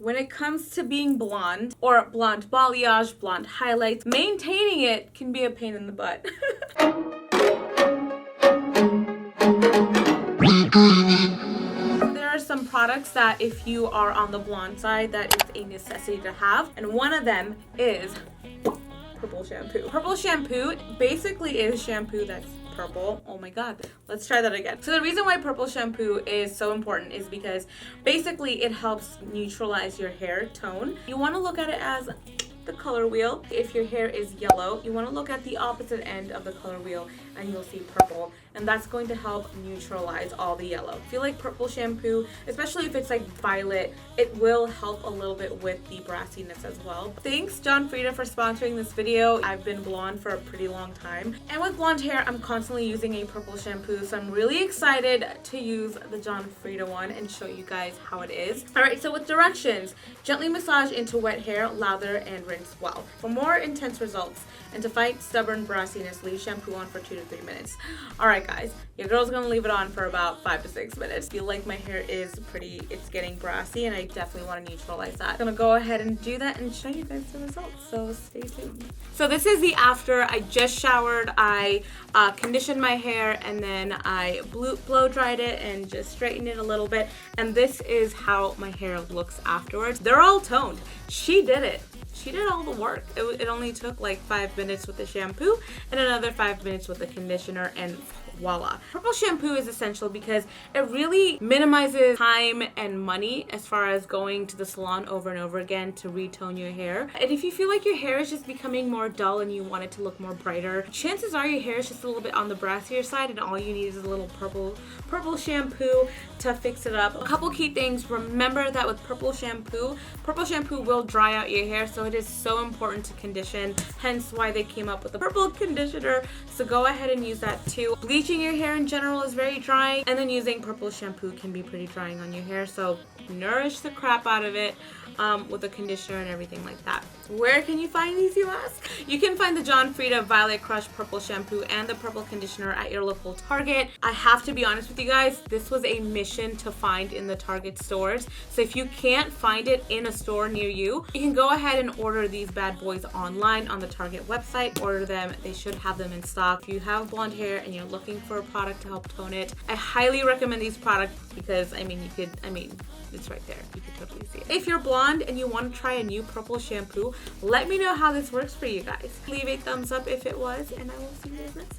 When it comes to being blonde, or blonde balayage, blonde highlights, maintaining it can be a pain in the butt. There are some products that if you are on the blonde side, that is a necessity to have, and one of them is purple shampoo. Purple shampoo basically is shampoo that's purple. Oh my god, let's try that again. So the reason why purple shampoo is so important is because basically it helps neutralize your hair tone. You want to look at it as the color wheel. If your hair is yellow, you want to look at the opposite end of the color wheel and you'll see purple, and that's going to help neutralize all the yellow. I feel like purple shampoo, especially if it's like violet, it will help a little bit with the brassiness as well. Thanks John Frieda for sponsoring this video. I've been blonde for a pretty long time, and with blonde hair I'm constantly using a purple shampoo, so I'm really excited to use the John Frieda one and show you guys how it is. Alright, so with directions: gently massage into wet hair, lather, and rinse well. For more intense results and to fight stubborn brassiness, leave shampoo on for 2 to 3 minutes. Alright guys, your girl's gonna leave it on for about 5 to 6 minutes. I feel like my hair is it's getting brassy, and I definitely want to neutralize that. I'm gonna go ahead and do that and show you guys the results, so stay tuned. So this is the after. I just showered, I conditioned my hair, and then I blow dried it and just straightened it a little bit, and this is how my hair looks afterwards. They're all toned. She did it. She did all the work. It only took like 5 minutes with the shampoo and another 5 minutes with the conditioner, and voila. Purple shampoo is essential because it really minimizes time and money as far as going to the salon over and over again to retone your hair. And if you feel like your hair is just becoming more dull and you want it to look more brighter, chances are your hair is just a little bit on the brassier side, and all you need is a little purple shampoo to fix it up. A couple key things: remember that with purple shampoo will dry out your hair, so it is so important to condition, hence why they came up with the purple conditioner. So go ahead and use that too. Bleaching your hair in general is very drying, and then using purple shampoo can be pretty drying on your hair, so nourish the crap out of it with the conditioner and everything like that. Where can you find these, you ask? You can find the John Frieda Violet Crush Purple Shampoo and the Purple Conditioner at your local Target. I have to be honest with you guys, this was a mission to find in the Target stores, so if you can't find it in a store near you, you can go ahead and order these bad boys online on the Target website. Order them, they should have them in stock. If you have blonde hair and you're looking for a product to help tone it, I highly recommend these products because it's right there. You can totally see it. If you're blonde and you want to try a new purple shampoo, let me know how this works for you guys. Leave a thumbs up if it was, and I will see you guys next time.